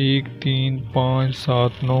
1، 3، 5، 7، 9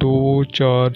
2، 4،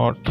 8۔